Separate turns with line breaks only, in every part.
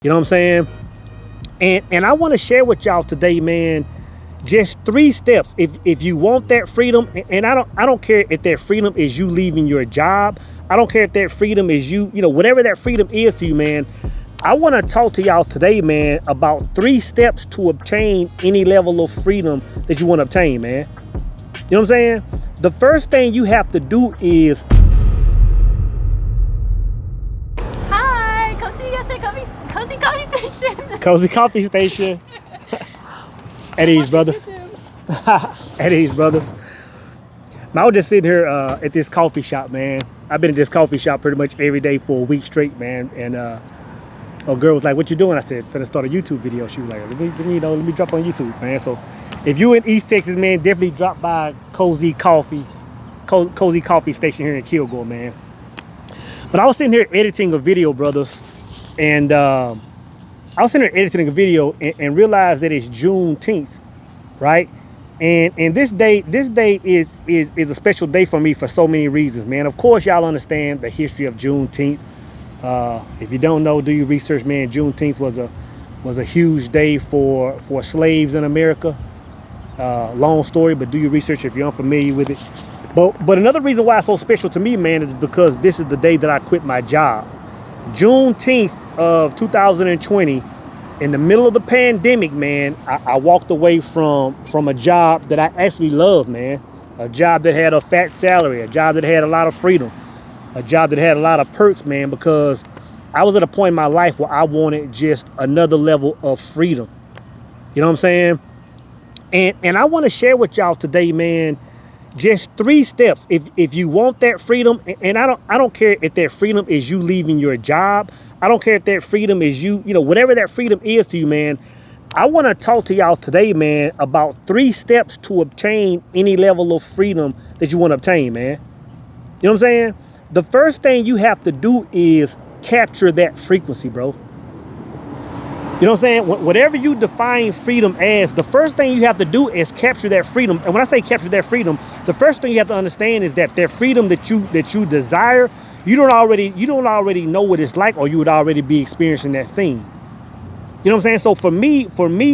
You know what I'm saying? And I want to share with y'all today, man, just 3 steps. If you want that freedom, and I don't care if that freedom is you leaving your job. I don't care if that freedom is whatever that freedom is to you, man. I want to talk to y'all today, man, about 3 steps to obtain any level of freedom that you want to obtain, man. You know what I'm saying? The first thing you have to do is
come see us at Cozy Coffee Station.
Cozy Coffee Station. At ease, brothers. At ease, brothers. I was just sitting here at this coffee shop, man. I've been at this coffee shop pretty much every day for a week straight, man. And a girl was like, "What you doing?" I said, "Finna start a YouTube video." She was like, let me drop on YouTube, man. So if you in East Texas, man, definitely drop by Cozy Coffee Station here in Kilgore, man. But I was sitting here editing a video, brothers, and I was sitting here editing a video and realized that it's Juneteenth, right? And this day is a special day for me for so many reasons, man. Of course, y'all understand the history of Juneteenth. If you don't know, do your research, man. Juneteenth was a huge day for slaves in America. Long story, but do your research if you're unfamiliar with it. But another reason why it's so special to me, man, is because this is the day that I quit my job. Juneteenth of 2020, in the middle of the pandemic, man, I walked away from a job that I actually loved, man. A job that had a fat salary, a job that had a lot of freedom, a job that had a lot of perks, man, because I was at a point in my life where I wanted just another level of freedom. You know what I'm saying? And I want to share with y'all today, man, just 3 steps. If you want that freedom, and I don't care if that freedom is you leaving your job. I don't care if that freedom is whatever that freedom is to you, man. I want to talk to y'all today, man, about 3 steps to obtain any level of freedom that you want to obtain, man. You know what I'm saying? The first thing you have to do is capture that frequency, bro. You know what I'm saying? Whatever you define freedom as, the first thing you have to do is capture that freedom. And when I say capture that freedom, the first thing you have to understand is that freedom that you desire, you don't already know what it's like, or you would already be experiencing that thing. You know what I'm saying? So for me,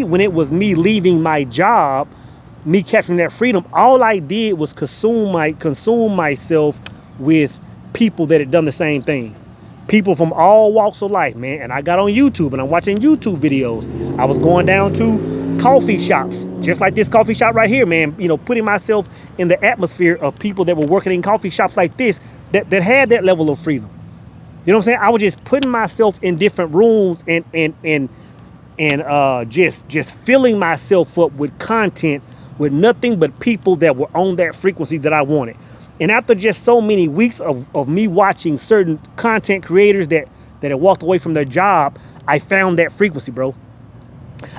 when it was me leaving my job, me capturing that freedom, all I did was consume myself with people that had done the same thing. People from all walks of life, man. And I got on YouTube and I'm watching YouTube videos. I was going down to coffee shops, just like this coffee shop right here, man. Putting myself in the atmosphere of people that were working in coffee shops like this, that had that level of freedom. You know what I'm saying? I was just putting myself in different rooms and just filling myself up with content with nothing but people that were on that frequency that I wanted. And after just so many weeks of me watching certain content creators that had walked away from their job, I found that frequency, bro.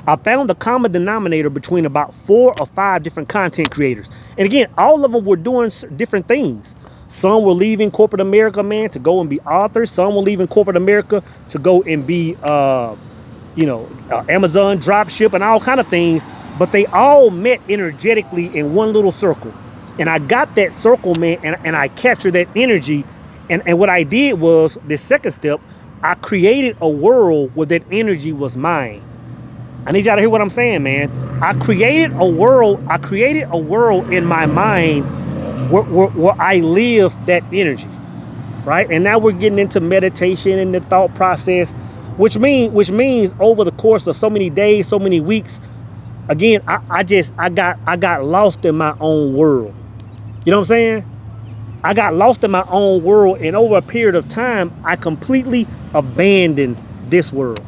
I found the common denominator between about 4 or 5 different content creators. And again, all of them were doing different things. Some were leaving corporate America, man, to go and be authors. Some were leaving corporate America to go and be, Amazon dropship and all kind of things. But they all met energetically in one little circle. And I got that circle, man, and I captured that energy. And what I did was, this second step, I created a world where that energy was mine. I need y'all to hear what I'm saying, man. I created a world in my mind where I live that energy, right? And now we're getting into meditation and the thought process, which means over the course of so many days, so many weeks, again, I got lost in my own world. You know what I'm saying? I got lost in my own world, and over a period of time, I completely abandoned this world.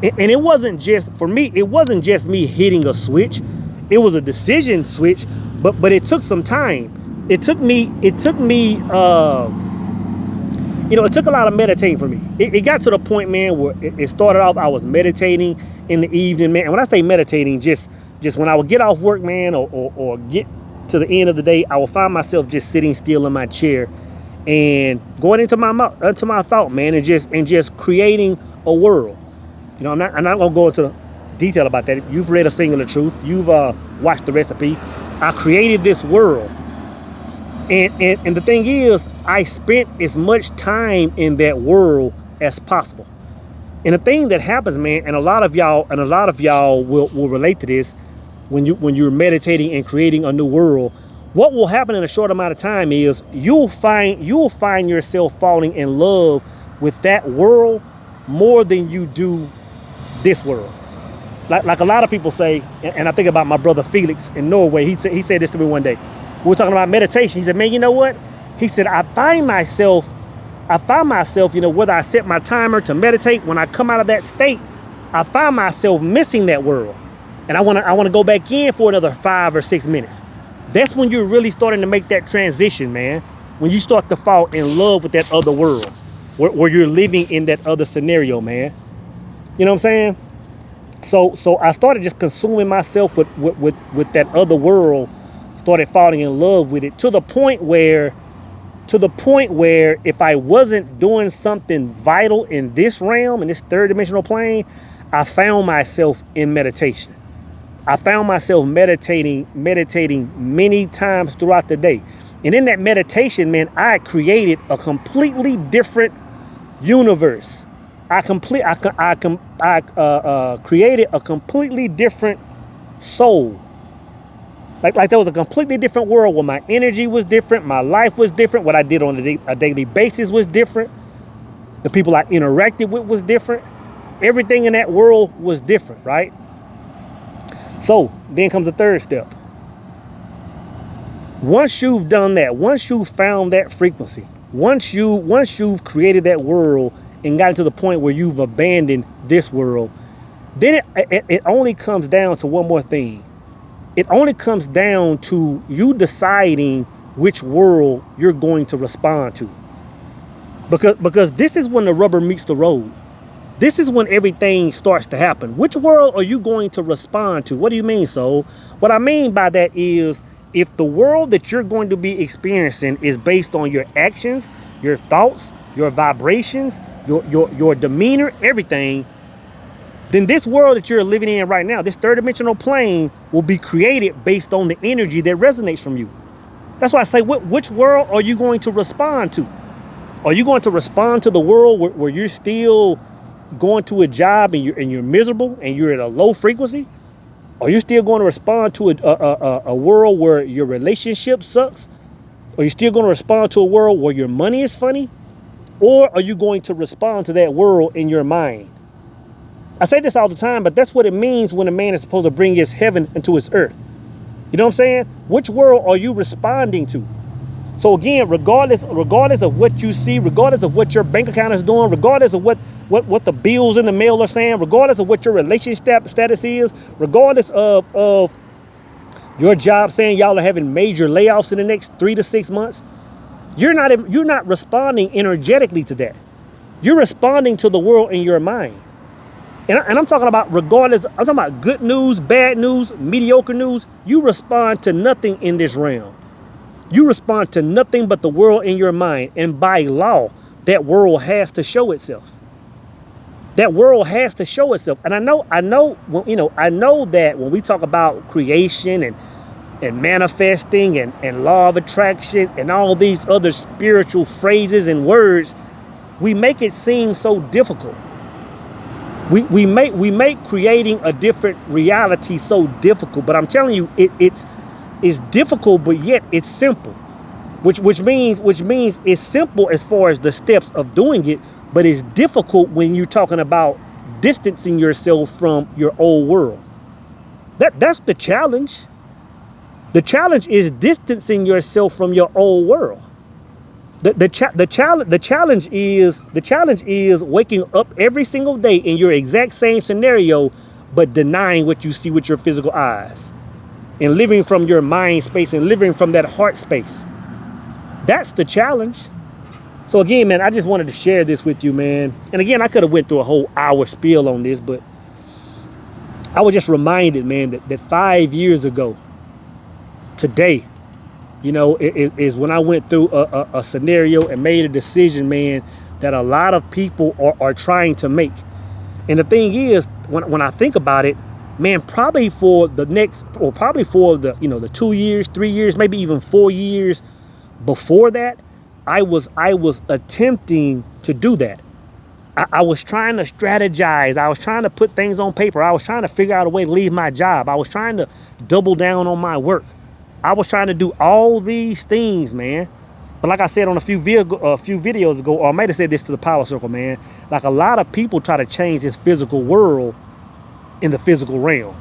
And it wasn't just, for me, it wasn't just me hitting a switch. It was a decision switch, but it took some time. It took a lot of meditating for me. It got to the point, man, where it started off, I was meditating in the evening, man. And when I say meditating, just when I would get off work, man, or get to the end of the day, I will find myself just sitting still in my chair and going into my thought, man, and just creating a world. I'm not gonna go into detail about that. You've read A Singular Truth. You've watched The Recipe. I created this world, and the thing is, I spent as much time in that world as possible. And the thing that happens, man, and a lot of y'all will relate to this when you're meditating and creating a new world. What will happen in a short amount of time is you'll find yourself falling in love with that world more than you do this world. Like a lot of people say, and I think about my brother Felix in Norway. He said this to me one day. We were talking about meditation. He said, man, you know what? He said, I find myself, whether I set my timer to meditate, when I come out of that state, I find myself missing that world. And I want to go back in for another 5 or 6 minutes. That's when you're really starting to make that transition, man. When you start to fall in love with that other world, where you're living in that other scenario, man. You know what I'm saying? So I started just consuming myself with that other world, started falling in love with it to the point where if I wasn't doing something vital in this realm, in this third dimensional plane, I found myself in meditation. I found myself meditating many times throughout the day. And in that meditation, man, I created a completely different universe. I created a completely different soul. Like there was a completely different world where my energy was different, my life was different, what I did on a daily basis was different, the people I interacted with was different, everything in that world was different, right? So then comes the third step. Once you've done that, once you've found that frequency, once you've created that world and gotten to the point where you've abandoned this world, then it only comes down to one more thing. It only comes down to you deciding which world you're going to respond to. Because this is when the rubber meets the road. This is when everything starts to happen. Which world are you going to respond to? What do you mean, soul? What I mean by that is, if the world that you're going to be experiencing is based on your actions, your thoughts, your vibrations, your demeanor, everything, then this world that you're living in right now, this third dimensional plane, will be created based on the energy that resonates from you. That's why I say, which world are you going to respond to? Are you going to respond to the world where you're still going to a job and you're miserable and you're at a low frequency? Are you still going to respond to a world where your relationship sucks? Are you still going to respond to a world where your money is funny? Or are you going to respond to that world in your mind? I say this all the time, but that's what it means when a man is supposed to bring his heaven into his earth. You know what I'm saying? Which world are you responding to? So again, regardless of what you see, regardless of what your bank account is doing, regardless of what the bills in the mail are saying, regardless of what your relationship status is, regardless of your job saying y'all are having major layoffs in the next 3 to 6 months, you're not responding energetically to that. You're responding to the world in your mind. And I'm talking about regardless, I'm talking about good news, bad news, mediocre news. You respond to nothing in this realm. You respond to nothing but the world in your mind. And by law, that world has to show itself. That world has to show itself. And I know that when we talk about creation and manifesting and law of attraction and all these other spiritual phrases and words, we make it seem so difficult. We make creating a different reality so difficult, but I'm telling you, it's difficult, but yet it's simple. Which means it's simple as far as the steps of doing it, but it's difficult when you're talking about distancing yourself from your old world. That's the challenge. The challenge is distancing yourself from your old world. The challenge is waking up every single day in your exact same scenario, but denying what you see with your physical eyes and living from your mind space and living from that heart space. That's the challenge. So again, man, I just wanted to share this with you, man. And again, I could have went through a whole hour spiel on this, but I was just reminded, man, that 5 years ago today, is when I went through a scenario and made a decision, man, that a lot of people are trying to make. And the thing is, when I think about it, man, probably for the 2 years, 3 years, maybe even 4 years before that, I was attempting to do that. I was trying to strategize. I was trying to put things on paper. I was trying to figure out a way to leave my job. I was trying to double down on my work. I was trying to do all these things, man. But like I said on a few videos ago, or I might have said this to the Power Circle, man, like a lot of people try to change this physical world in the physical realm.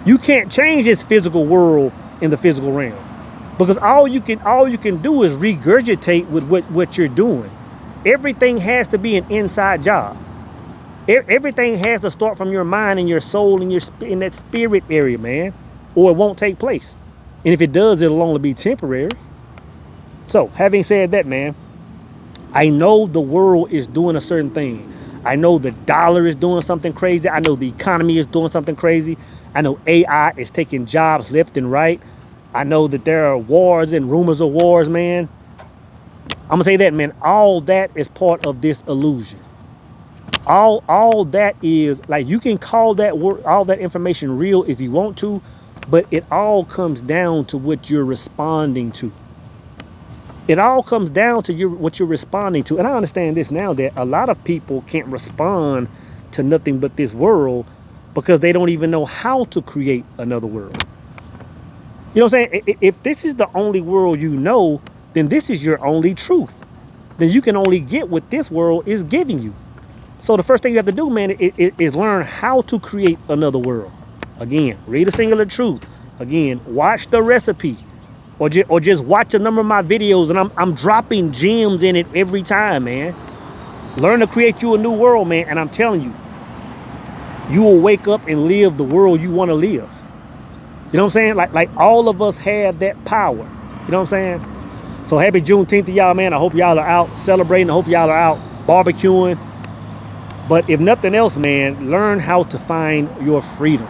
You can't change this physical world in the physical realm, because all you can do is regurgitate with what you're doing. Everything has to be an inside job. Everything has to start from your mind and your soul and in that spirit area, man, or it won't take place. And if it does, it'll only be temporary. So, having said that, man, I know the world is doing a certain thing. I know the dollar is doing something crazy. I know the economy is doing something crazy. I know AI is taking jobs left and right. I know that there are wars and rumors of wars, man. I'm gonna say that, man, all that is part of this illusion. All that is, like, you can call that all that information real if you want to, but it all comes down to what you're responding to. It all comes down to what you're responding to. And I understand this now, that a lot of people can't respond to nothing but this world because they don't even know how to create another world. You know what I'm saying? If this is the only world you know, then this is your only truth. Then you can only get what this world is giving you. So the first thing you have to do, man, is learn how to create another world. Again, read a singular truth. Again, watch the recipe. Or just watch a number of my videos, and I'm dropping gems in it every time, man. Learn to create you a new world, man. And I'm telling you, you will wake up and live the world you want to live. You know what I'm saying? Like all of us have that power. You know what I'm saying? So happy Juneteenth to y'all, man. I hope y'all are out celebrating. I hope y'all are out barbecuing. But if nothing else, man, learn how to find your freedom.